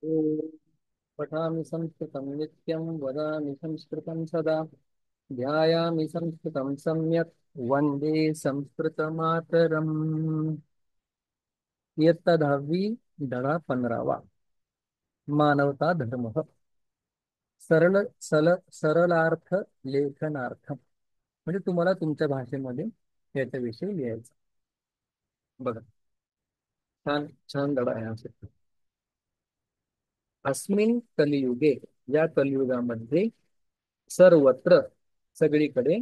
ॐ पठामि संस्कृतं नित्यं वदामि संस्कृतं सदा ध्यायामि संस्कृतं सम्यक् वन्दे संस्कृतमातरम्। इयत्ता 10वी, धडा 15वा. मानवता धर्म. सरलार्थ लेखनार्थ. म्हणजे तुम्हाला तुमच्या भाषेमध्ये याच्याविषयी लिहायचं. बघा, छान छान धडा आहे हा. अस्मिन् कलियुगे, या कलियुगामध्ये सर्वत्र, सगळीकडे,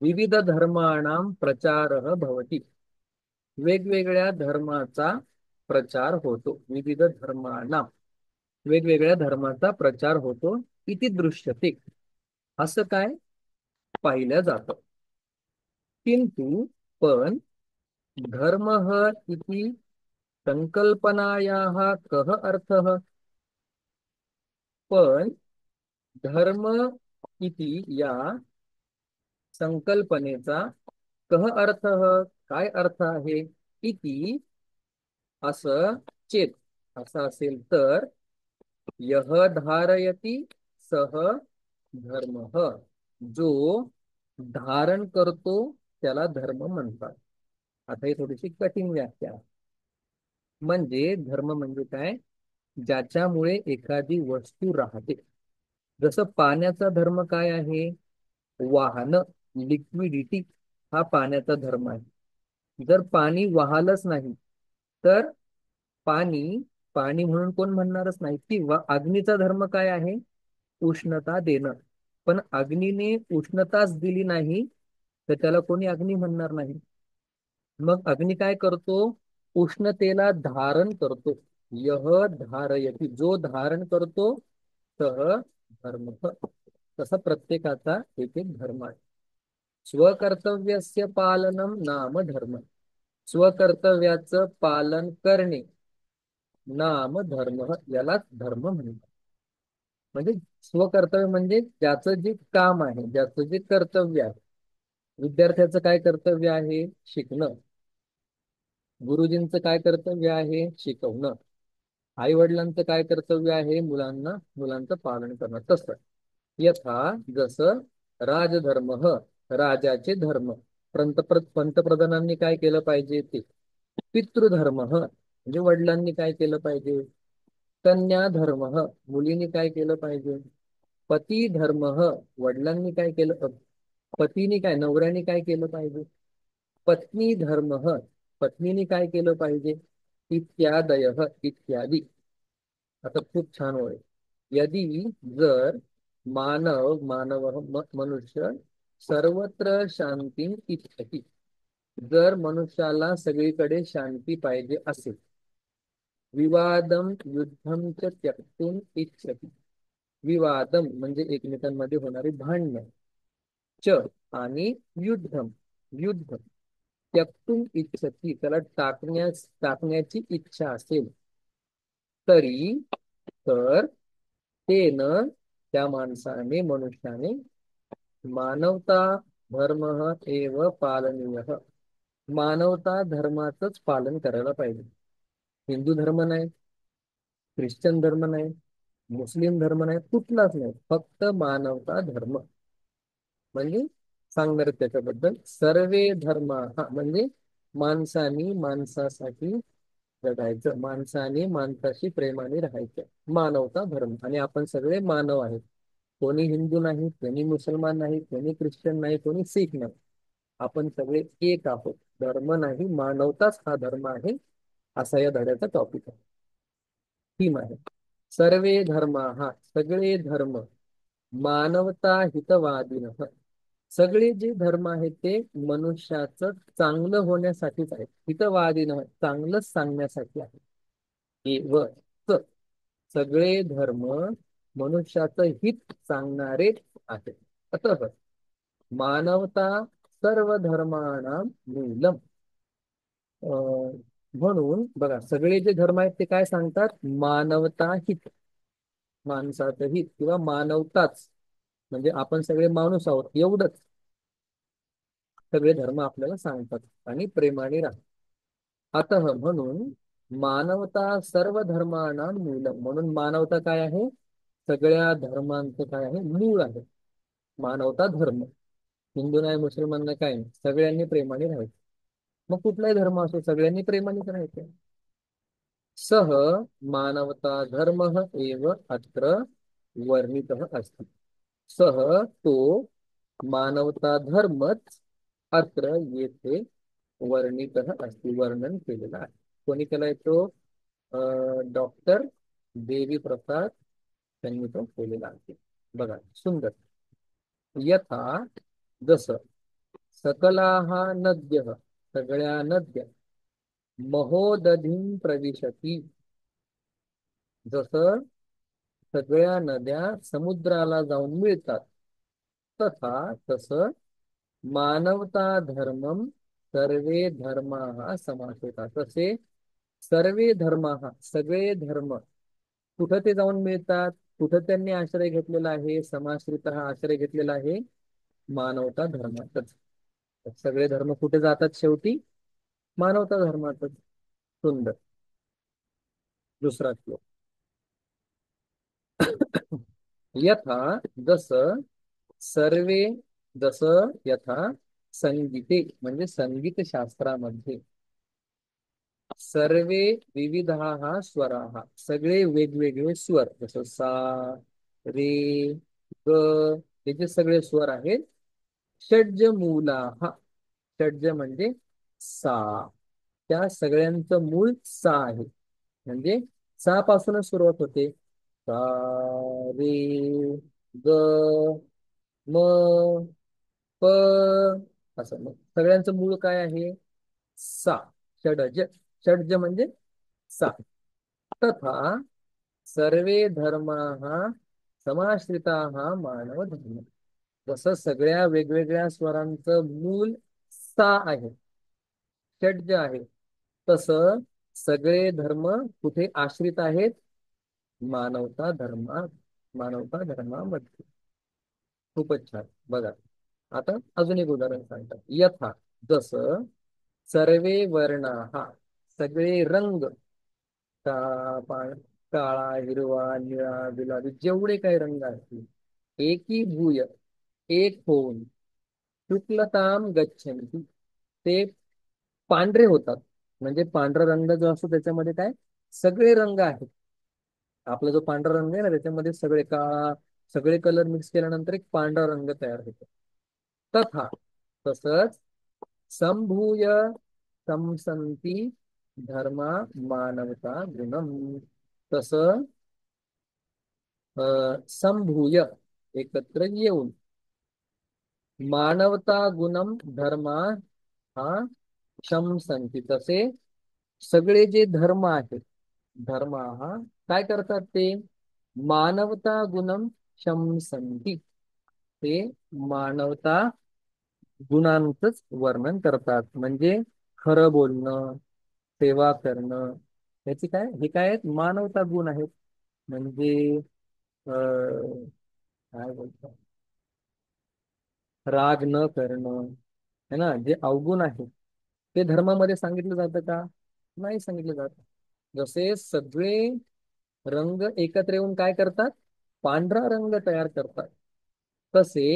विविध धर्माणां प्रचारः भवति. वेगवेगळ्या धर्माचा प्रचार होतो. विविध धर्माणां, वेगवेगळ्या धर्माचा प्रचार होतो. इति दृश्यते, असं काय पाहिलं जातं. किंतु पण धर्मः इति संकल्पनायाः कः अर्थः. पण धर्म इति या संकल्पनेचा कह अर्थ, काय अर्थ आहे. इति, असं, चेत, असं असेल तर, यह धारयति सह धर्मः, जो धारण करतो त्याला धर्म म्हणतात. आता ही थोडीशी कठीण व्याख्या आहे. म्हणजे धर्म म्हणजे काय, ज्याच्यामुळे एखादी वस्तू राहते. जसं पाण्याचा धर्म काय आहे, वाहन, लिक्विडिटी, हा पाण्याचा धर्म आहे. जर पाणी वाहलच नाही तर पाणी पाणी म्हणून कोण म्हणणारच नाही. किंवा अग्नीचा धर्म काय आहे, उष्णता देणं. पण अग्नीने उष्णताच दिली नाही तर त्याला कोणी अग्नी म्हणणार नाही. मग अग्नी काय करतो, उष्णतेला धारण करतो. यह धारयती, जो धारण करतो, सह धर्म. तसा प्रत्येकाचा एक एक धर्म आहे. स्वकर्तव्यस्य पालनम नाम धर्म. स्वकर्तव्याचं पालन करणे नाम धर्म, यालाच धर्म म्हणतात. म्हणजे स्वकर्तव्य म्हणजे ज्याचं जे काम आहे, ज्याचं जे कर्तव्य आहे. विद्यार्थ्याचं काय कर्तव्य आहे, शिकणं. गुरुजींचं काय कर्तव्य आहे, शिकवणं. आई वडिलांचं काय कर्तव्य आहे, मुलांचं पालन करणं. तसं, यथा, जसं, राजधर्म, राजाचे धर्म. पंतप्रधानांनी काय केलं पाहिजे ते. पितृधर्म, म्हणजे वडिलांनी काय केलं पाहिजे. कन्या धर्म, मुलींनी काय केलं पाहिजे. पती धर्म, वडिलांनी काय केलं, पतीने काय, नवऱ्याने काय केलं पाहिजे. पत्नी धर्म, पत्नीने काय केलं पाहिजे. इत्यादय, इत्यादी. आता खूप छान होय. यदि, जर, मनुष्य सर्वत्र शांती इच्छति, जर मनुष्याला सगळीकडे शांती पाहिजे असेल. विवादम युद्धम च त्यक्तुम इच्छति. विवादम म्हणजे एकमेकांमध्ये होणारी भांडणं. च, आणि युद्धम, युद्ध. त्यक्तुम इच्छति, त्याला टाकण्याची इच्छा असेल तरी, तर, तेन, त्या माणसाने, मनुष्याने, मानवता धर्म एव पालनीय, मानवता धर्माचंच पालन करायला पाहिजे. हिंदू धर्म नाही, ख्रिश्चन धर्म नाही, मुस्लिम धर्म नाही, कुठलाच नाही. फक्त मानवता धर्म. म्हणजे सांगणार त्याच्याबद्दल, सर्वे धर्म, हा म्हणजे माणसानी माणसासाठी जगायचं, माणसाने माणसाशी प्रेमाने राहायचं. मानवता धर्म. आणि आपण सगळे मानव आहेत. कोणी हिंदू नाही, कोणी मुसलमान नाही, कोणी ख्रिश्चन नाही, कोणी सिख नाही. आपण सगळे एक आहोत. धर्म नाही, मानवताच हा धर्म आहे. असा या धड्याचा टॉपिक आहे, थीम आहे. सर्वे धर्म, हा सगळे धर्म, मानवता हितवादीन, सगळे जे धर्म आहेत ते मनुष्याचं चांगलं होण्यासाठीच आहेत. हितवादीन, चांगलंच सांगण्यासाठी आहे. केवळ, सगळे धर्म मनुष्याचं हित सांगणारे आहेत. अतः मानवता सर्व धर्माणां मूलम. म्हणून बघा, सगळे जे धर्म आहेत ते काय सांगतात, मानवता हित, माणसाचं हित किंवा मानवताच, म्हणजे आपण सगळे माणूस आहोत एवढंच सगळे धर्म आपल्याला सांगतात. आणि प्रेमाने राहा. अतः, म्हणून, मानवता सर्व धर्मांना मूलम, म्हणून मानवता काय आहे? सगळ्या धर्मांचं काय आहे? मूळ आहे. मानवता धर्म. हिंदू नाही, मुसलमान नाही, काय नाही, सगळ्यांनी प्रेमाने राहायचं. मग कुठलाही धर्म असो, सगळ्यांनी प्रेमानेच राहायचं. सह मानवता धर्म एव अत्र वर्णितः अस्ति. सह तो मानवता धर्मच अत्र येथे वर्णितः अस्ति, वर्णन केलेला आहे. कोणी केलाय तो? डॉक्टर देवी प्रसाद त्यांनी तो केलेला आहे. बघा, सुंदर. यथा, जस, सकलाः नद्यः, सगळ्या नद्या, महोदधीं प्रविशती, जसं सगळ्या नद्या समुद्राला जाऊन मिळतात, तथा तस मानवता धर्मम सर्वे धर्माः समासेता, तसे सर्वे धर्माः, सगळे धर्म कुठं ते जाऊन मिळतात? कुठं त्यांनी आश्रय घेतलेला आहे? समाश्रित हा आश्रय घेतलेला आहे मानवता धर्मातच. सगळे धर्म कुठे जातात शेवटी? मानवता धर्मातच. सुंदर. दुसरा श्लोक. यथा, जस, सर्वे, जस, यथा संगीते, म्हणजे संगीत शास्त्रामध्ये, सर्वे विविधाः स्वराः, सगळे वेगवेगळे स्वर, जसं सा, रे, ग, हे जे सगळे स्वर आहेत, षड्ज मूलाः, षड्ज म्हणजे सा, त्या सगळ्यांचं मूळ सा आहे. म्हणजे सा पासूनच सुरुवात होते. सा, रे, ग, म, प, असं. मग सगळ्यांचं मूळ काय आहे? सा. षडज, षडज म्हणजे सा. तथा सर्वे धर्माः समाश्रिताः मानव धर्म, जसं सगळ्या वेगवेगळ्या स्वरांचं मूल सा आहे, षड्ज आहे, तसं सगळे धर्म कुठे आश्रित आहेत? मानवता धर्मा, मानवता धर्मामध्ये. खूपच छान. बघा, आता अजून एक उदाहरण सांगतात. यथा, जस, सर्वे वर्णाः, सगळे रंग, काळा, हिरवा, निळा, गुलाबी, जेवढे काही रंग असतील, एकीभूय, एक होऊन, शुक्लताम गच्छन्ति, ते पांढरे होतात. म्हणजे पांढरा रंग जो असतो त्याच्यामध्ये काय? सगळे रंग आहेत. आपला जो पांढरा रंग आहे ना, त्याच्यामध्ये सगळे काळा, सगळे कलर मिक्स केल्यानंतर एक पांढरा रंग तयार होतो. तथा तसंच संभूय समसंती धर्मा मानवता गुणम, तस संभूय, एकत्र येऊन, मानवता गुणम धर्मा हा शमसंती, तसे सगळे जे धर्म आहेत, धर्म हा काय करतात? ते मानवता गुणम शमसंती, ते मानवता गुणांचंच वर्णन करतात. म्हणजे खरं बोलणं, सेवा करणं, याची काय, हे काय आहेत? मानवता गुण आहेत. म्हणजे काय बोलतात, राग न करणं, है ना, जे अवगुण आहे, ते धर्मामध्ये सांगितलं जातं का? नाही सांगितलं जात. जसे सगळे रंग एकत्र येऊन काय करतात? पांढरा रंग तयार करतात, तसे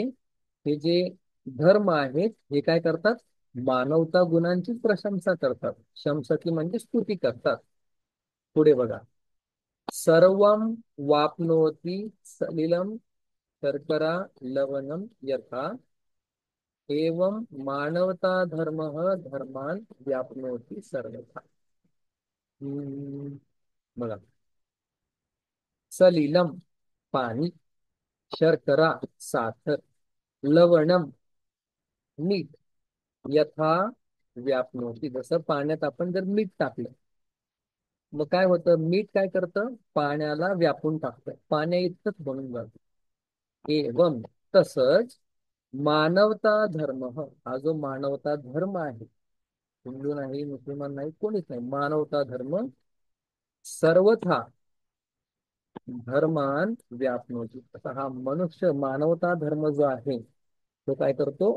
हे जे धर्म आहेत, हे काय करतात? मानवता गुणांची प्रशंसा करतात. शंसकी म्हणजे स्तुती करतात. पुढे बघा. सर्वं वाप्नोति सलिलं शर्करा लवणं यथा, एवं मानवता धर्मः धर्मान् व्याप्नोति सर्वथा. बघा, सलिलम पाणी, शर्करा साखर, लवणम मीठ, यथा व्यापनोती, जसं पाण्यात आपण जर मीठ टाकलं, मग काय होतं? मीठ काय करतं? पाण्याला व्यापून टाकतं, पाण्या इतकंच बनून जातं. एवम, तसंच मानवता धर्म, हा जो मानवता धर्म आहे, हिंदू नाही, मुसलमान नाही, कोणीच नाही, मानवता धर्म सर्वथा धर्मान व्यापनोती, असा हा मनुष्य मानवता धर्म जो आहे, तो काय करतो?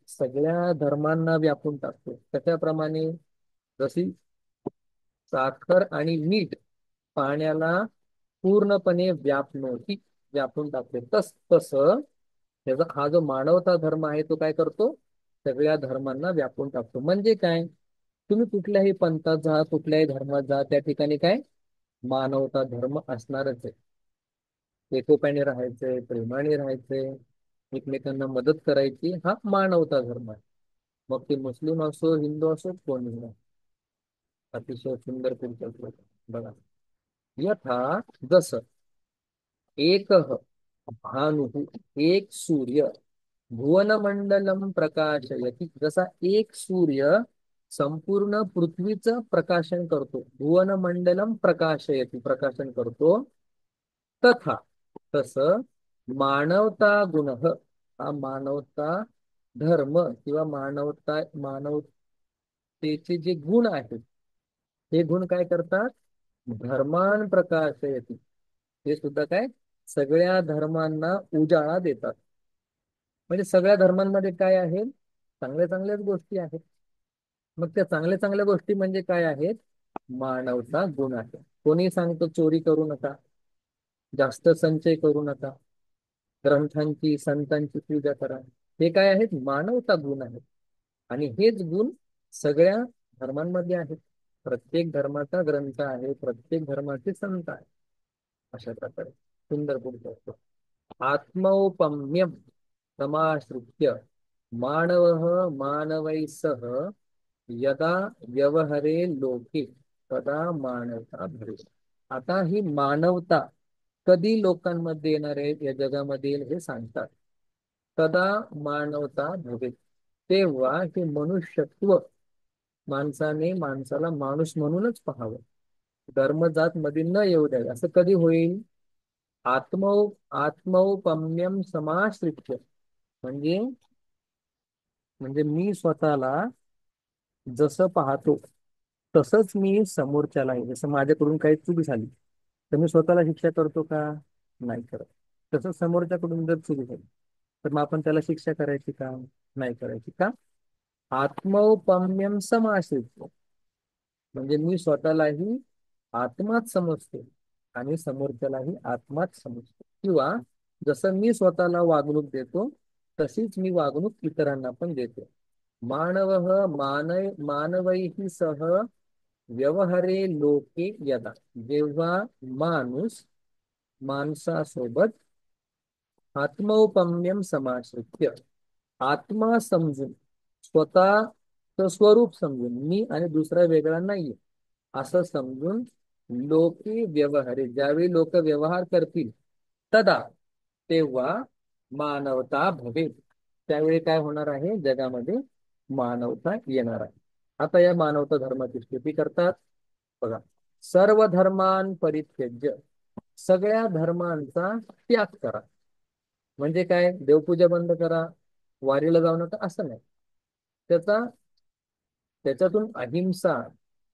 सगळ्या धर्मांना व्यापून टाकतो. त्याच्याप्रमाणे, जशी साखर आणि मीठ पाण्याला पूर्णपणे व्यापून टाकते. तसं त्याचा हा जो मानवता धर्म आहे तो काय करतो, सगळ्या धर्मांना व्यापून टाकतो. म्हणजे काय, तुम्ही कुठल्याही पंथात जा, कुठल्याही धर्मात जा, त्या ठिकाणी काय मानवता धर्म असणारच आहे. एकोप्याने राहायचंय, प्रेमाने राहायचंय, एकमेकांना मदत करायची, हा मानवता धर्म आहे. मग ते मुस्लिम असो, हिंदू असो, कोणी नाही. अतिशय सुंदर पुढचं श्लोक. बघा, यथा जस एक भानु, एक सूर्य भुवनमंडलम प्रकाशयति, जसा एक सूर्य संपूर्ण पृथ्वीचं प्रकाशन करतो, भुवनमंडलम प्रकाशयति प्रकाशन करतो, तथा तस मानवता गुण, हा मानवता धर्म किंवा मानवतेचे जे गुण आहेत, हे गुण काय करतात, धर्मान प्रकाशयति, ते सुद्धा काय सगळ्या धर्मांना उजाळा देतात. म्हणजे सगळ्या धर्मांमध्ये काय आहे, चांगल्या चांगल्याच गोष्टी आहेत. मग त्या चांगल्या चांगल्या गोष्टी म्हणजे काय आहेत, मानवता गुण आहे. कोणी सांगतो चोरी करू नका, जास्त संचय करू नका, ग्रंथांची संतांची पूजा करा, हे काय आहेत, मानवता गुण आहेत. आणि हेच गुण सगळ्या धर्मांमध्ये आहेत. प्रत्येक धर्माचा ग्रंथ आहे, प्रत्येक धर्माचे संत आहे. अशा प्रकारे सुंदर पुढचं असतं. आत्मौपम्यम समाश्रित्य मानव मानवै सह यदा व्यवहरे लोके तदा मानवता भरे. आता ही मानवता कधी लोकांमध्ये येणार आहे, या जगामध्ये येईल हे सांगतात. तदा मानवता भवे, तेव्हा हे मनुष्यत्व, माणसाने माणसाला माणूस म्हणूनच पाहावं, धर्मजात मध्ये न येऊ द्यावे. असं कधी होईल, आत्मौपम्यम समाश्रित्य, म्हणजे म्हणजे मी स्वतःला जसं पाहतो तसंच मी समोरच्यालाही, जसं माझ्याकडून काही चूक झाली तर मी स्वतःला शिक्षा करतो का, नाही करत. तसंच समोरच्याकडून जर चूक झाली तर मग आपण त्याला शिक्षा करायची का, नाही करायची. का, आत्मौपम्यम समाश्रित, म्हणजे मी स्वतःलाही आत्माच समजतो आणि समोरच्यालाही आत्माच समजतो. किंवा जसं मी स्वतःला वागणूक देतो तशीच मी वागणूक इतरांना पण देतो. मानवैः सह व्यवहारे लोके यदा, जेव्हा माणूस माणसासोबत आत्मौपम्यम समाश्रित्य, आत्मा समजून, स्वतःचं स्वरूप समजून, मी आणि दुसरा वेगळा नाहीये असं समजून, लोके व्यवहारे, ज्यावेळी लोक व्यवहार करतील, तदा तेव्हा मानवता भवे, त्यावेळी काय होणार आहे, जगामध्ये मानवता येणार आहे. आता या मानवता धर्माची स्तुती करतात. बघा, सर्व धर्मान परित्यज्य, सगळ्या धर्मांचा त्याग करा. म्हणजे काय, देवपूजा बंद करा, वारीला जाऊ नका असं नाही. त्याचा त्याच्यातून अहिंसा,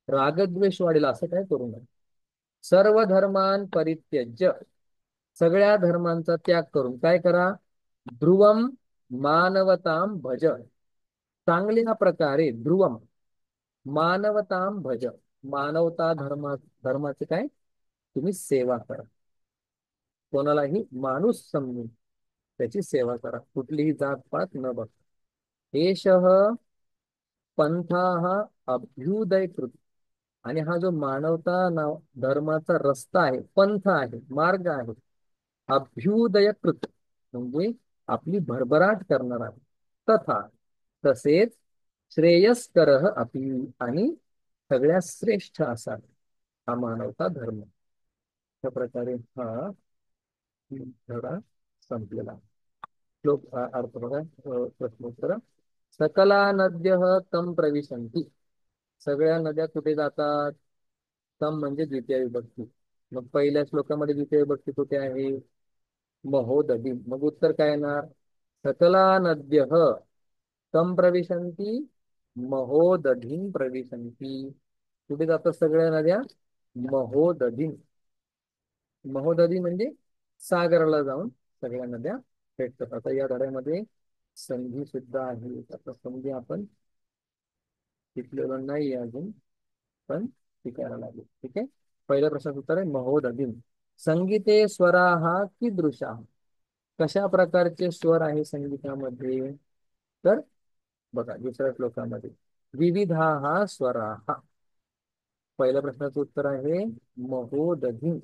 रागद्वेष वाढेल असं काय करू नये. सर्व धर्मान परित्यज्य, सगळ्या धर्मांचा त्याग करून काय करा, ध्रुवम मानवताम भज, चांगल्या प्रकारे ध्रुवम मानवताम भज, मानवता धर्माचे काय तुम्ही सेवा करा. कोणालाही माणूस समजून त्याची सेवा करा, कुठलीही जातपात न बघता. एषः पंथाः अभ्युदयकृत, आणि हा जो मानवता नाव धर्माचा रस्ता आहे, पंथ आहे, मार्ग आहे, अभ्युदयकृत म्हणजे आपली भरभराट करणार आहे. तथा तसेच श्रेयस्कर अपि, आणि सगळ्यात श्रेष्ठ असा हा मानवता धर्म. अशा प्रकारे हा धडा संपलेला. श्लोक अर्थ बघा, प्रश्नोत्तर. सकला नद्य तम प्रविशन्ति, सगळ्या नद्या कुठे जातात, तम म्हणजे द्वितीय विभक्ती. मग पहिल्या श्लोकामध्ये द्वितीय विभक्ती कुठे आहे, महोदधी. मग उत्तर काय येणार, सकला नद्य तम प्रविशन्ति महोदधीं प्रविशन्ति, कुठे जातात सगळ्या नद्या, महोदधी. महोदधी म्हणजे सागराला जाऊन सगळ्या नद्या भेटतात. आता या धड्यामध्ये संधी सुद्धा आहे. आता संधी आपण शिकलेलो नाही अजून, पण शिकायला लागेल. ठीक आहे. पहिल्या प्रश्नाचं उत्तर आहे महोदधीन. संगीते स्वराहा कीदृशा. कशा प्रकारचे स्वर आहे संगीतामध्ये. तर बघा दुसऱ्या श्लोकामध्ये विविधा स्वराहा. पहिल्या प्रश्नाचं उत्तर आहे महोदधी.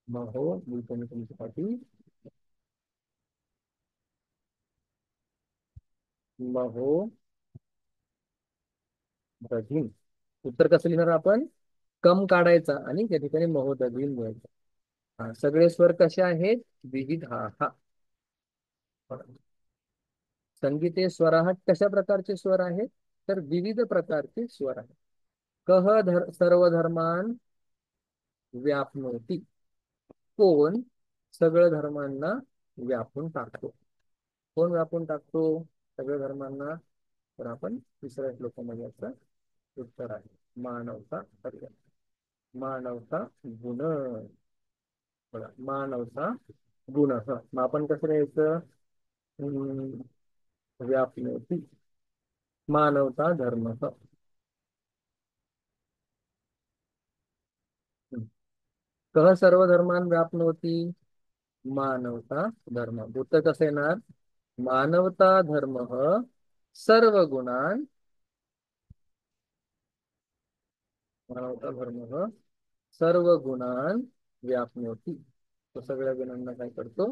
महो मी तुमच्यासाठी महोदधी. उत्तर कसं लिहिणार आपण. कम काढायचा आणि त्या ठिकाणी महोदधी लिहायचं. हा, सगळे स्वर कसे आहेत. विविधा. संगीते स्वराः कशा प्रकारचे स्वर आहेत. तर विविध प्रकारचे स्वर आहेत. सर्व धर्मान व्यापनोती. कोण सगळ्या धर्मांना व्यापून टाकतो. कोण व्यापून टाकतो सगळ्या धर्मांना. तर आपण तिसऱ्या श्लोकामध्ये याचं उत्तर आहे मानवता पर्यंत. मानवता गुण. बघा मानवता गुण. मग आपण कसं लिहायचं. व्यापनोती मानवता धर्म. कह सर्व धर्मान व्यापनोती मानवता धर्म. उत्तर कसं येणार. मानवता धर्म सर्व गुणान. मानवता धर्म सर्व गुणान व्यापनोती. तो सगळ्या गुणांना काय करतो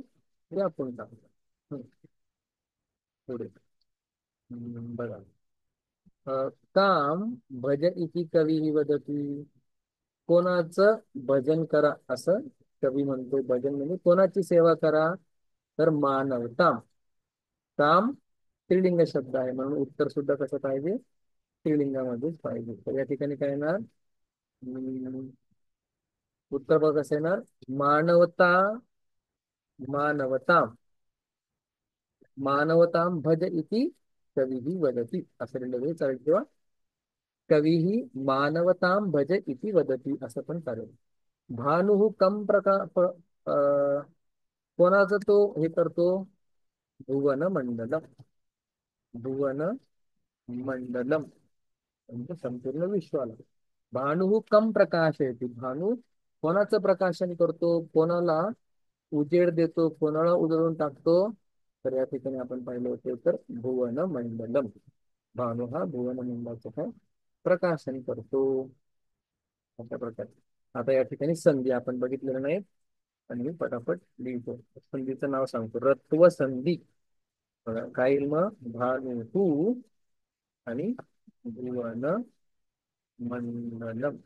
व्यापून टाकतो. हम्म, पुढे बघा. काम भज इति कवी वदती. कोणाचं भजन करा असं कवी म्हणतो. भजन म्हणजे कोणाची सेवा करा. तर मानवता. काम स्त्रीलिंग शब्द आहे म्हणून उत्तर सुद्धा कसं पाहिजे स्त्रीलिंगामध्येच पाहिजे. तर या ठिकाणी काय येणार. उत्तर बघ कसं येणार. मानवता मानवता मानवतां भज इति कविही वदती असं लिहिलं चालेल. किंवा कविही मानवतां भज इति वदती असं पण चालेल. भानु कम कोणाचं तो हे करतो. भुवन मंडलम. भुवन मंडलम म्हणजे संपूर्ण विश्वाला. भानु कम प्रकाशयति. भानु कोणाचं प्रकाशन करतो. कोणाला उजेड देतो. कोणाला उजळून टाकतो. तर या ठिकाणी आपण पाहिलं होतं तर भुवन मंडलम. भानु हा भुवन मंडलाचं काय प्रकाशन करतो. अशा प्रकारे. आता या ठिकाणी संधी आपण बघितलेलं नाही आणि मी पटापट लिहितो. संधीचं नाव सांगतो. रत्व संधी. बघा काय येईल मग. भानु आणि भुवन मंडलम.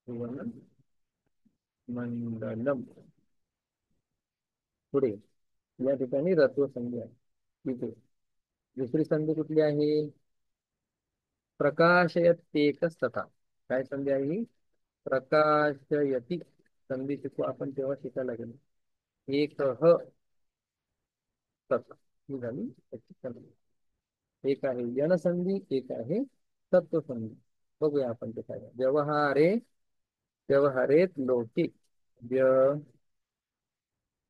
भुवन मंडलम. पुढे या ठिकाणी रत्व संधी आहे. ठीक आहे. दुसरी संधी कुठली आहे. प्रकाशयत्येकच तथा. काय संधी आहे ही. प्रकाशयती. संधी शिकू आपण तेव्हा शिकायला गेलो. एक तथा ही झाली त्याची संधी. एक आहे यन संधी. एक आहे तत्व संधी. बघूया आपण ते काय. व्यवहारे व्यवहारेत लोके.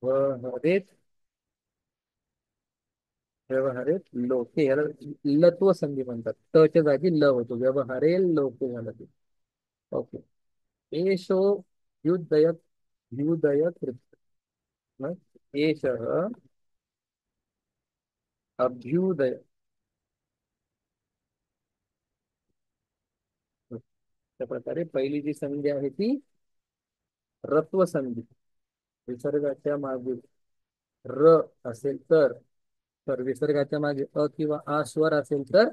व्यवहारेत व्यवहारेत लोके याला लत्व संधी म्हणतात. तच्या जागी ल होतो. व्यवहारे लोके झालं ते. ओके. एषो युद्धयत युदय कृत. मग एषः अभ्युदय. त्या प्रकारे पहिली जी संधी आहे ती रत्व संधी. विसर्गाच्या मागे र असेल तर विसर्गाच्या मागे अ किंवा आ स्वर असेल तर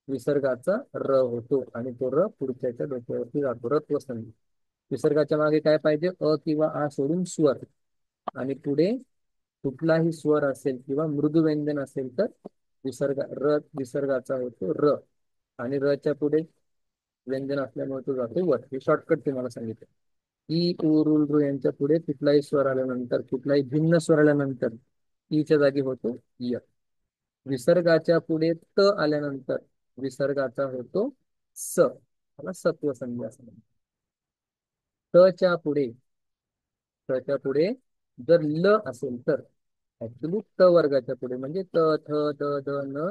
विसर्गाचा र होतो आणि तो र पुढच्याच्या डोक्यावरती जातो. रत्व संधी. विसर्गाच्या मागे काय पाहिजे. अ किंवा आ सोडून स्वर. आणि पुढे कुठलाही स्वर असेल किंवा मृदू व्यंजन असेल तर विसर्गाचा होतो र. आणि र च्या पुढे व्यंजन असल्यामुळे तो जातो वर. हे शॉर्टकट तुम्हाला सांगितलं. ई उ रुल रू यांच्या पुढे कुठलाही स्वर आल्यानंतर कुठलाही भिन्न स्वर आल्यानंतर ईच्या जागी होतो य. विसर्गाच्या पुढे त आल्यानंतर विसर्गाचा होतो स. त्याला सत्व संधी असं म्हणतात. च्या पुढे च्या पुढे जर ल असेल तर ऍक्च्युली त वर्गाच्या पुढे म्हणजे त थ द द न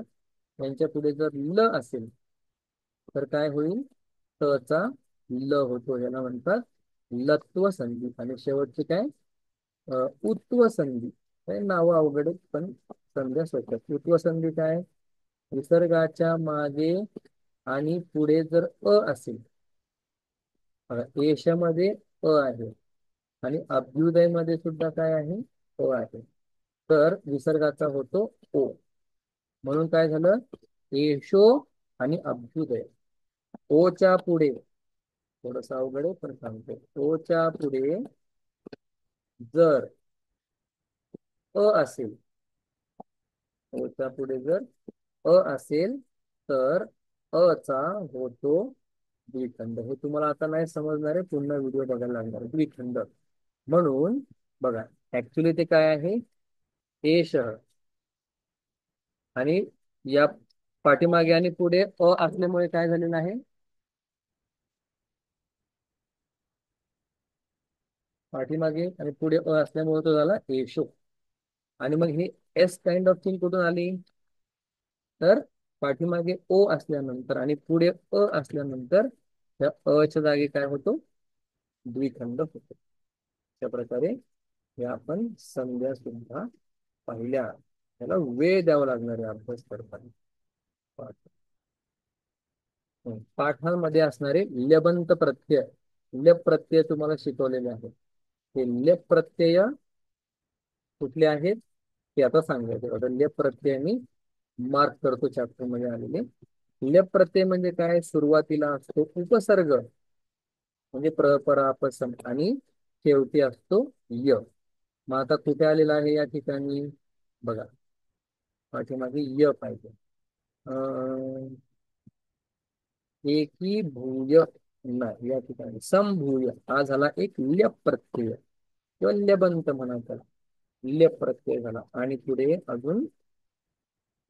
यांच्या पुढे जर ल असेल तर काय होईल? त चा ल होतो, याला म्हणतात लत्व संधी. आणि शेवटची काय? उत्व संधी. काय नाव अवघड आहेत, पण संध्या सोप्यात. उत्व संधी काय? विसर्गाच्या मागे आणि पुढे जर असेल, बघा एश मध्ये आहे आणि अभ्युदय मध्ये सुद्धा काय आहे? आहे. तर विसर्गाचा होतो ओ. म्हणून काय झालं? एशो आणि अभ्युदय. ओच्या पुढे, थोडस अवघड आहे पण सांगतो, ओच्या पुढे जर असेल, ओच्या पुढे जर असेल, तर चा होतो द्विखंड. हे तुम्हाला आता नाही समजणार आहे, पुन्हा व्हिडिओ बघायला लागणार आहे. द्विखंड म्हणून बघा, ऍक्च्युली ते काय आहे? एश. आणि या पाठीमागे आणि पुढे असल्यामुळे काय झालेलं आहे? पाठीमागे आणि पुढे असल्यामुळे तो झाला एशो. आणि मग ही एस काइंड ऑफ थिंग कुठून आली? तर पाठीमागे ओ असल्यानंतर आणि पुढे असल्यानंतर त्या च्या जागी काय होतो? द्विखंड होतो. अशा प्रकारे हे आपण संध्या सुद्धा पाहिल्या. त्याला वेळ द्यावा लागणार आहे अभ्यास करताना. पाठ पाठांमध्ये असणारे लेबंत प्रत्यय, लेप प्रत्यय तुम्हाला शिकवलेले आहेत. हे लेप प्रत्यय कुठले आहेत ते आता सांगायचे. आता लेप प्रत्यय मी मार्क करतो चॅप्टर मध्ये आलेले. लेप प्रत्यय म्हणजे काय? सुरुवातीला असतो उपसर्ग, म्हणजे परापसम, आणि शेवटी असतो य. मग आता कुठे आलेला आहे या ठिकाणी? बघा, पाठीमागे य पाहिजे. एकी भूय नाही, या ठिकाणी संभूय हा झाला एक लेप प्रत्यय किंवा लेबंत म्हणा त्याला. लेप प्रत्यय झाला. आणि पुढे अजून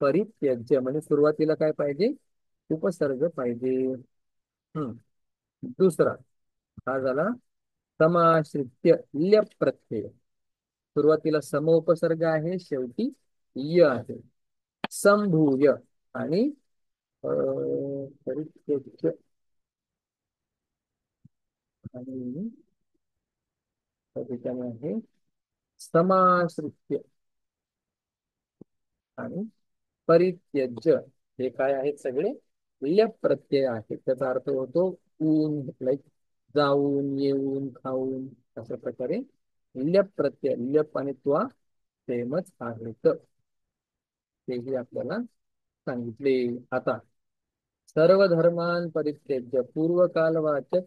परित्यज्य, म्हणजे सुरुवातीला काय पाहिजे? उपसर्ग पाहिजे. हम्म. दुसरा हा झाला समाश्रित्य लेप प्रत्यय. सुरुवातीला सम उपसर्ग आहे, शेवटी य आहे. संभूय आणि परित्यज्य आणि त्या ठिकाणी आहे समाश्रित्य आणि परित्यज्य. हे काय आहेत? सगळे लेप प्रत्यय आहेत. त्याचा अर्थ होतो ऊन, लाईक जाऊन, येऊन, खाऊन, अशा प्रकारे लेप प्रत्यय. लेप आणि त्वा सेमच आहेत, तेही आपल्याला सांगितले. आता सर्व धर्मान परित्यज्य पूर्वकालवाचक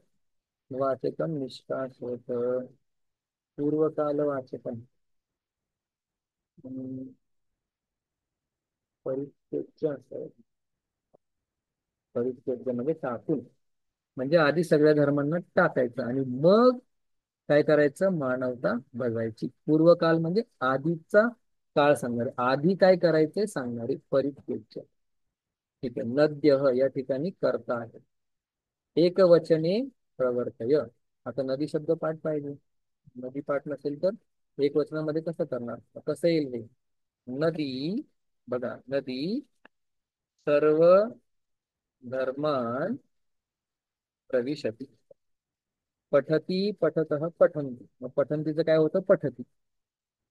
वाचकम निष्कासयत. पूर्वकालवाचकम परित्यज्य असं, परित्यज्य म्हणजे टाकून, म्हणजे आधी सगळ्या धर्मांना टाकायचं आणि मग काय करायचं? मानवता बघायची. पूर्वकाल म्हणजे आधीचा काळ सांगणारे, आधी काय करायचे सांगणारे परित्यज्य. ठीक आहे. नद्य या ठिकाणी करता आहे. एक वचने प्रवर्तय. आता नदी शब्द पाठ पाहिजे. नदी पाठ नसेल तर एक वचनामध्ये कसं करणार? कसं येईल हे? नदी, बघा, नदी सर्व धर्मान प्रविशती. पठती, पठतः, पठंती. मग पठंतीचं काय होतं? पठती.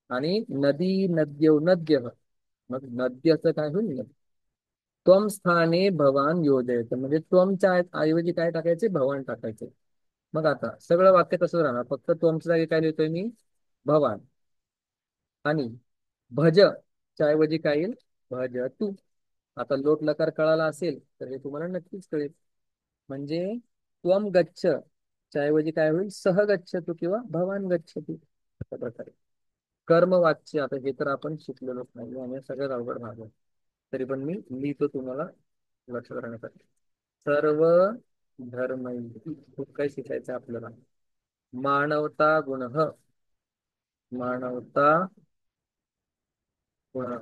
आणि नदी, नद्यो, नद्य. मग नद्यचं काय होईल? त्वम स्थाने भवान योजयत, म्हणजे त्वमच्या ऐवजी काय टाकायचे? भवान टाकायचे. मग आता सगळं वाक्य तसंच राहणार, फक्त त्वमच्या जागी काय लिहितोय मी? भवान. आणि भज च्या ऐवजी काय येईल? भज तू. आता लोट लकार कळाला असेल तर हे तुम्हाला नक्कीच कळेल. म्हणजे त्वम गच्छ च्या ऐवजी काय होईल? सह गच्छतु किंवा भवान गच्छतु, अशा प्रकारे. कर्मवाच्य, आता हे तर आपण शिकलेलोच नाही आणि सगळ्यात अवघड भाग आहे, तरी पण मी लिहितो तुम्हाला लक्षात राहण्यासाठी. सर्व धर्म, खूप काही शिकायचं आपल्याला. मानवता गुण, मानवता गुण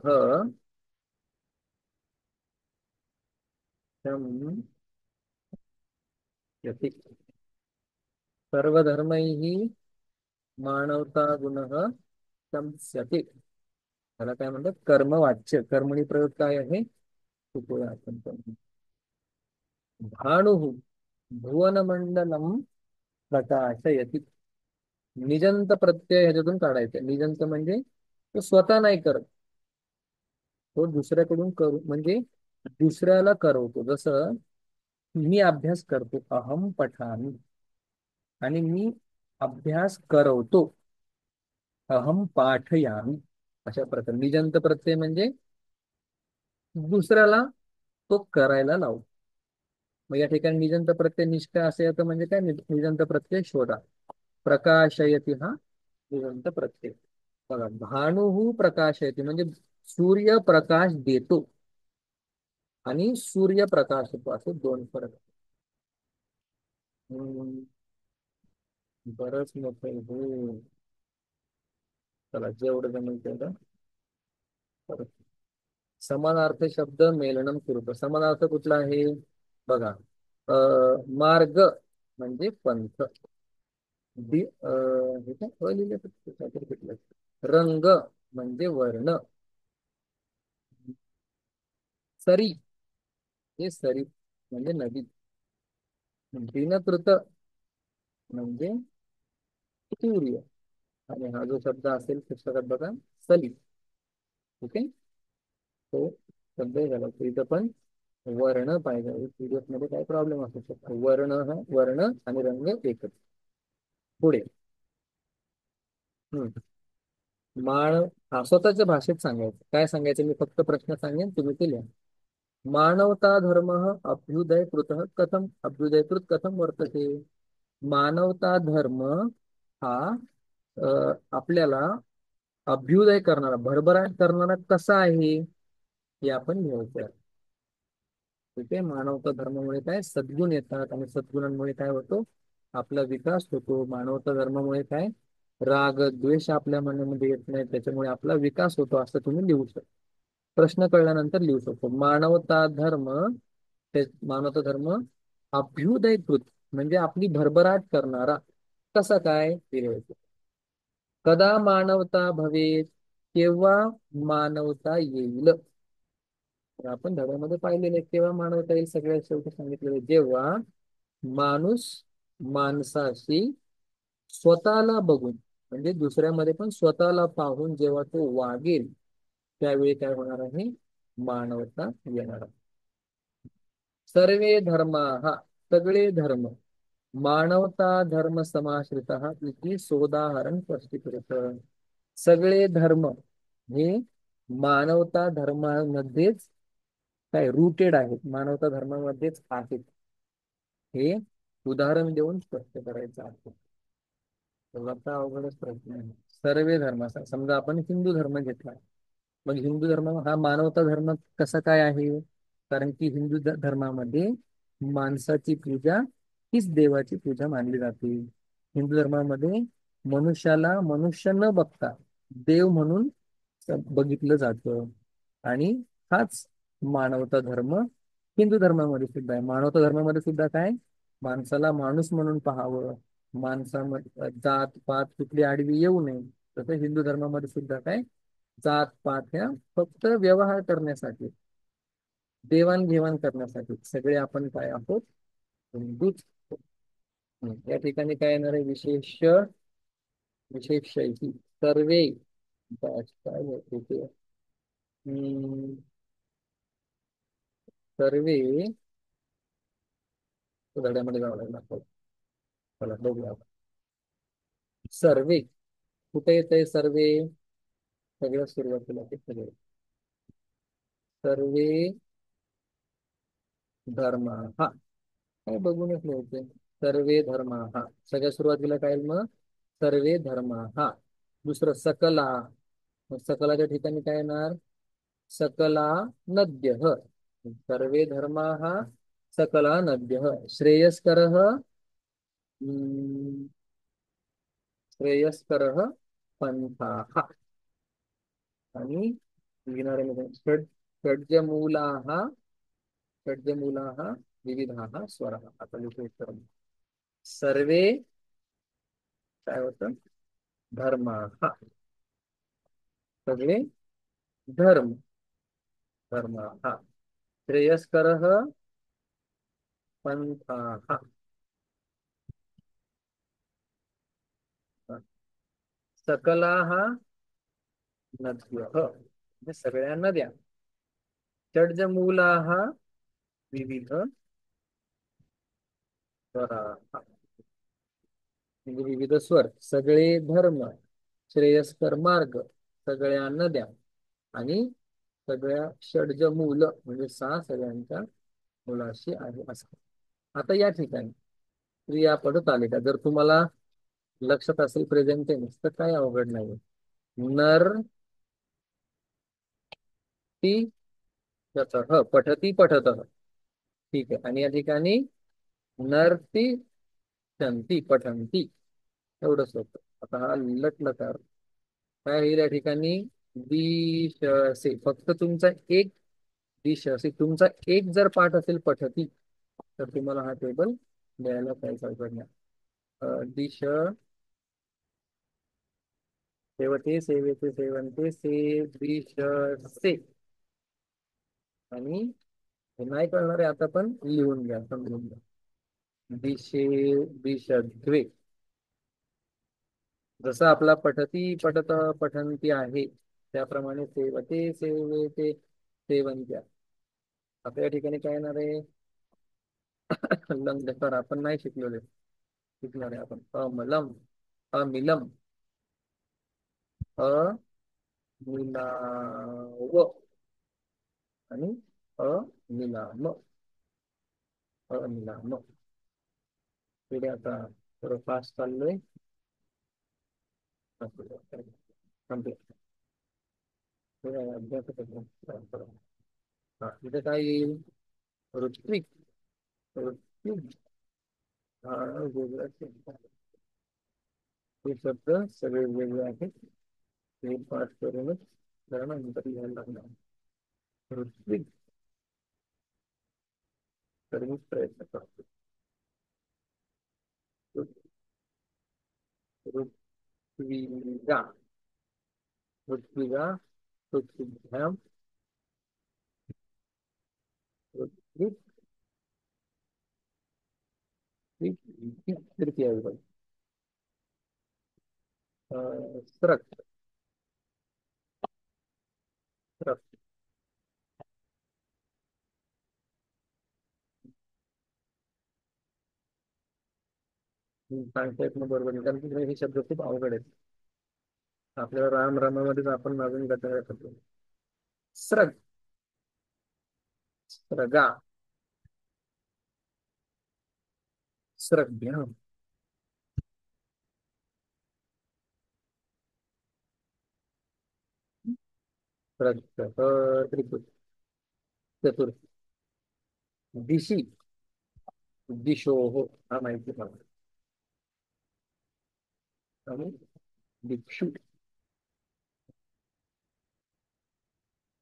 यति. सर्वधर्मैः मानवता गुण संस्यते. त्याला काय म्हणतात? कर्मवाच्य. कर्मणी प्रयोग काय आहे? शिकूया आपण. भानु भुवनमंडलम प्रकाशयति. निजंत प्रत्यय ह्याच्यातून काढायचं. निजंत म्हणजे तो स्वतः नाही करत, तो दुसऱ्याकडून करू म्हणजे दुसऱ्याला करवतो. जसं मी अभ्यास करतो, अहम पठामी, आणि मी अभ्यास करवतो, अहम पाठयामी. अशा प्रकारे निजंत प्रत्यय म्हणजे दुसऱ्याला तो करायला लावतो. मग या ठिकाणी निजंत प्रत्यय निष्ठा असे येतं म्हणजे काय, निजंत प्रत्यय शोधा. प्रकाशयती हा निजंत प्रत्यय. बघा, भानु प्रकाशयती म्हणजे सूर्य प्रकाश देतो आणि सूर्य प्रकाश होतो, असे दोन फरक. हम्म, बरंच मोठं हो. चला, जेवढं जमेल तेवढं करू. समानार्थ शब्द मेलनम कुरुत. समानार्थ कुठला आहे बघा. मार्ग म्हणजे पंथ. हे काय लिहिलं काहीतरी कुठलं. रंग म्हणजे वर्ण. सरी, हे सरी म्हणजे नदी. दिनकृत म्हणजे सूर्य. आणि हा जो शब्द असेल पुस्तकात बघा, सली. ओके, तो शब्द झाला. तर इथं पण वर्ण पाहिजे. पीडीएफ मध्ये काय प्रॉब्लेम असू शकतो. वर्ण हा वर्ण आणि रंग एकच. पुढे हम्म माण, हा स्वतःच्या भाषेत सांगायचं. काय सांगायचं, मी फक्त प्रश्न सांगेन, तुम्ही ते लिहा. मानवता धर्म अभ्युदयकृत कथम, अभ्युदयकृत कथम वर्तते. मानवता धर्म हा आपल्याला अभ्युदय करणारा, भरभराट करणारा कसा आहे, हे आपण लिहायचं. ठीक आहे. मानवता धर्मामुळे काय सद्गुण येतात, आणि सद्गुणांमुळे काय होतो, आपला विकास होतो. मानवता धर्मामुळे काय, राग द्वेष आपल्या मनामध्ये येत नाही, त्याच्यामुळे आपला विकास होतो, असं तुम्ही लिहू शकता. प्रश्न कळल्यानंतर लिहू शकतो. मानवता धर्म, मानवता धर्म अभ्युदयकृत म्हणजे आपली भरभराट करणारा. कसा काय ते लिहायचं. कदा मानवता भवेत, केव्हा मानवता येईल. तर आपण धर्मामध्ये पाहिलेलं आहे, केव्हा मानवता येईल. सगळ्यात शेवटी सांगितलेलं आहे, जेव्हा माणूस माणसाशी स्वतःला बघून म्हणजे दुसऱ्यामध्ये पण स्वतःला पाहून जेव्हा तो वागेल, त्यावेळी काय होणार आहे, मानवता येणार आहे. सर्वे धर्म, हा सगळे धर्म, मानवता धर्म समाश्रित इति सोदाहरण स्पष्टीकृत. सगळे धर्म हे मानवता धर्मामध्येच काय रुटेड आहेत, मानवता धर्मामध्येच आहेत, हे उदाहरण देऊन स्पष्ट करायचं आहे. तर आता अवघडच प्रश्न आहे. सर्वे धर्म, समजा आपण हिंदू धर्म घेतला, मग हिंदू धर्म हा मानवता धर्म कसा काय आहे. कारण की हिंदू धर्मामध्ये माणसाची पूजा हीच देवाची पूजा मानली जाते. हिंदू धर्मामध्ये मनुष्याला मनुष्य न बघता देव म्हणून बघितलं जातं. आणि हाच मानवता धर्म हिंदू धर्मामध्ये सुद्धा आहे. मानवता धर्मामध्ये सुद्धा काय, माणसाला माणूस म्हणून पाहावं, माणसामध्ये जात पात कुठली आडवी येऊ नये. तसं हिंदू धर्मामध्ये सुद्धा काय, जात पात ह्या फक्त व्यवहार करण्यासाठी, देवाणघेवाण करण्यासाठी सगळे आपण काय आहोत, हिंदूच. या ठिकाणी काय येणार आहे, विशेष विशेष सर्वे. काय होते, सर्वे धड्यामध्ये जावं लागणार आपल्याला. चला बघूया आपण. सर्वे कुठे येते, सर्वे सगळ्यात सुरुवातीला ते सगळे सर्वे धर्म, हा काय बघूनच लिहायचे. सर्वे धर्म, हा सगळ्या सुरुवातीला काय मग, सर्वे धर्म, हा. दुसरं सकला, मग सकलाच्या ठिकाणी काय येणार, सकला नद्य. सर्वे धर्म हा सकला नद्य. श्रेयस्कर, श्रेयस्कर पंथा, आणि लिहिणाऱ्यामध्ये षड्जमूला, षड्जमूला विविधा स्वर. आता लिहितो उत्तर. सर्वे काय होतं, धर्म, सगळे धर्म, धर्म, श्रेयस्कर पंथाः सकलाः नद्यः म्हणजे सगळ्या नद्या षड्जमूलाः विविध स्वराः म्हणजे विविध स्वर सगळे धर्म श्रेयस्कर मार्ग सगळ्या नद्या आणि सगळ्या षड्ज मूल म्हणजे सहा सगळ्यांच्या मुलाशी आहे असं आता या ठिकाणी क्रियापद तालिका जर तुम्हाला लक्षात असेल प्रेझेंट टेन्स तर काही अवघड नाही नर ती पठती पठतः ठीक आहे आणि या ठिकाणी नरती शंती पठंती एवढंच होतं आता हा लट लकार काय होईल या ठिकाणी दिशसे फक्त तुमचा एक दिशसे तुमचा एक जर पाठ असेल पठती तर तुम्हाला हा टेबल द्यायला पाहिजे अवघड नाही दिश सेवते सेवेते सेवंते से दिश से आणि हे नाही कळणार आहे आता पण लिहून घ्या समजून घ्या दिशे दिशद्वे जसं आपला पठती पठत पठंती आहे त्याप्रमाणे सेवते सेवेते सेवंत्या आता या ठिकाणी काय येणार आहे लंग तर आपण नाही शिकलेले शिकणार आहे आपण अमलम अमिलम अमिलाव आणि अनिलाम अनिलाम पुढे आता थोडं फास्ट चाललोय कम्प्लीट अभ्यास हा इथे काय येईल ऋत्विक ऋत्विक हा वेगळाच आहे. हे शब्द सगळे वेगळे आहेत हे पाठ करूनच जरा नंतर लिहायला लागणार ऋत्विक तर मी प्रयत्न करतो ऋत्विगा ऋत्विगा ऋत्विभ्याम ऋत्विक तृतीय विभाग स्रक स्रक सांगता येत ना बरोबर आहे. कारण की हे शब्द खूप अवघड आहेत आपल्याला राम रामामध्येच आपण नवीन गटार करतो स्रग स्रगा स्रग्भ्याम स्रग त्रिपुट चतुर्थ दिशी दिशो हो हा माहिती मला आणि दिक्षु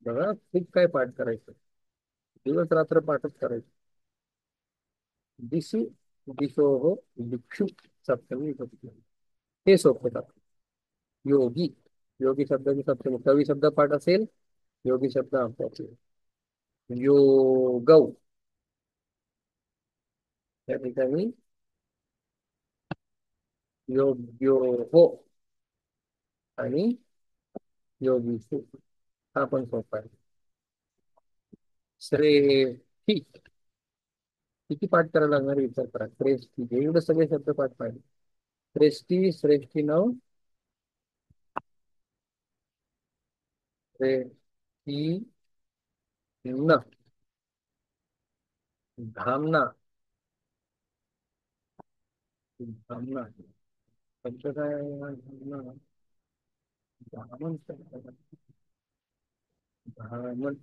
बघा खूप काय पाठ करायचं दिवस रात्र पाठच करायचं दिशी दिशो हो दिक्षु सप्तमी विभक्ती हे सोपं जातं योगी योगी शब्दाची सप्तमी कवी शब्द पाठ असेल योगी शब्द आपल्याचे योगौ या ठिकाणी योग्यो हो आणि योगीषु हा पण सोपा आहे श्रेष्ठी किती पाठ करायला लागणार विचार करा श्रेष्ठी एवढे सगळे शब्द पाठ पाहिजे श्रेष्ठी श्रेष्ठी नव श्रेष्ठी न धामना धामना शब्द काय आहे हा धामना धामन धामन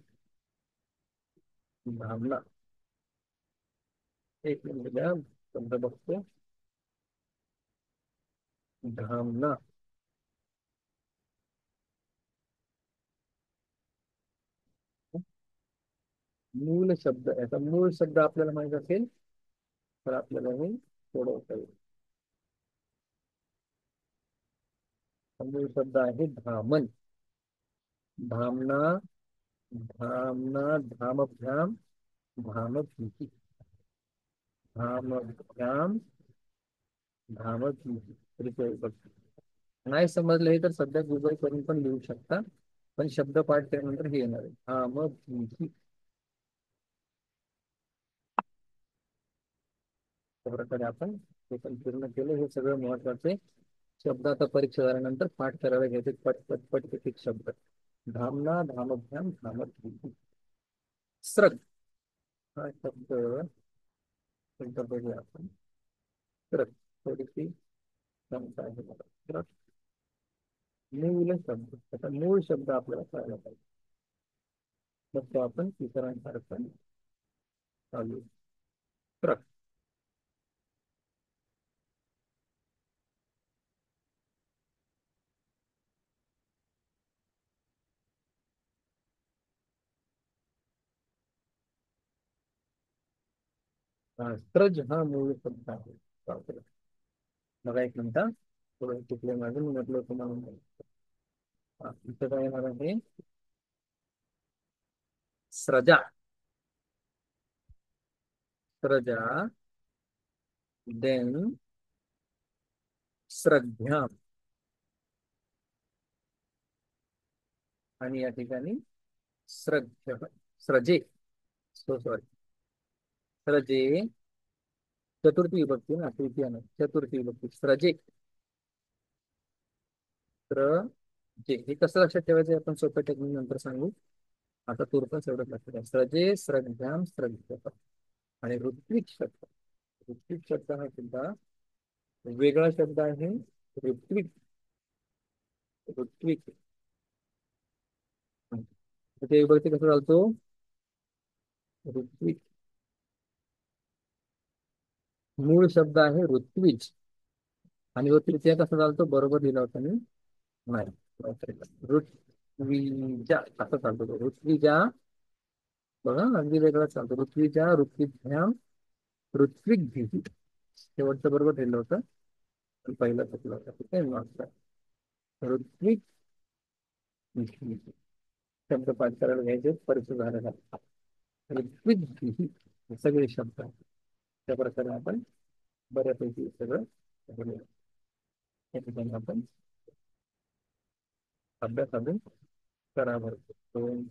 धामना एक मिनिट द्या शब्द बघतो धामना मूळ शब्द याचा मूळ शब्द आपल्याला माहित असेल तर आपल्याला हे सोडवता येईल मूळ शब्द आहे धामन धामना धामना धामभ्याम धामभीती धामभ्याम धामती तृतीय विभक्ती. नाही समजलं हे तर सध्या गुगल करून पण लिहू शकता. पण शब्द पाठ केल्यानंतर हे येणार आहे. धामती. त्या प्रकारे आपण हे पण पूर्ण केलं. हे सगळं महत्वाचे शब्द आता परीक्षा झाल्यानंतर पाठ करायला घ्यायचे. पट पट पट एक एक शब्द. धामना धामभ्याम धामती. स्रग हा शब्द शब्द बघूया आपण. स्रग थोडीशी क्षमता आहे मला. स्रग मूळ शब्द. आता मूळ शब्द आपल्याला कळायला पाहिजे. मग तो आपण इतरांसारखं चालू. स्रग. स्रज हा मूळ शब्द आहे. बापरे. बघा एक मिनिट हा. थोडं चुकले माझं. मी म्हटलं तुम्हाला. इथं काय येणार आहे. स्रजा. स्रजा देन श्रद्धाम. आणि या ठिकाणी श्रद्ध स्रजे. So sorry. स्रजे चतुर्थी विभक्ती ना, तृतीय नाही, चतुर्थी विभक्ती स्रजे. स्रजे हे कसं लक्षात ठेवायचं आपण सोप्या टेक्निक नंतर सांगू. आता तुर्तास एवढं लक्षात ठेवा. स्रजे श्रद्धाम श्रद्ध. आणि ऋत्विक शब्द. ऋत्विक शब्द हा सुद्धा वेगळा शब्द आहे. ऋत्विक. ऋत्विक ते विभक्ती कसं चालतो. ऋत्विक मूळ शब्द आहे ऋत्विज. आणि तो तृतीय कसा चालतो बरोबर लिहिला होता मी. नाही. ऋत्विजा असं चालतो तो. ऋत्विजा. बघा अगदी वेगळा चालतो. ऋत्विजा ऋत्विभ्याम ऋत्विक भिही. शेवटचं बरोबर लिहिलं होतं. पण पहिलं चुकलं होतं. ठीक आहे मागचं. ऋत्विक भिही. शब्द पाठ करायला घ्यायचे परीक्षा झालेला. ऋत्विक भिही हे सगळे शब्द आहेत. त्या प्रकारे आपण बऱ्यापैकी सगळं बघूया. या ठिकाणी आपण अभ्यास अजून करा बरं. दोन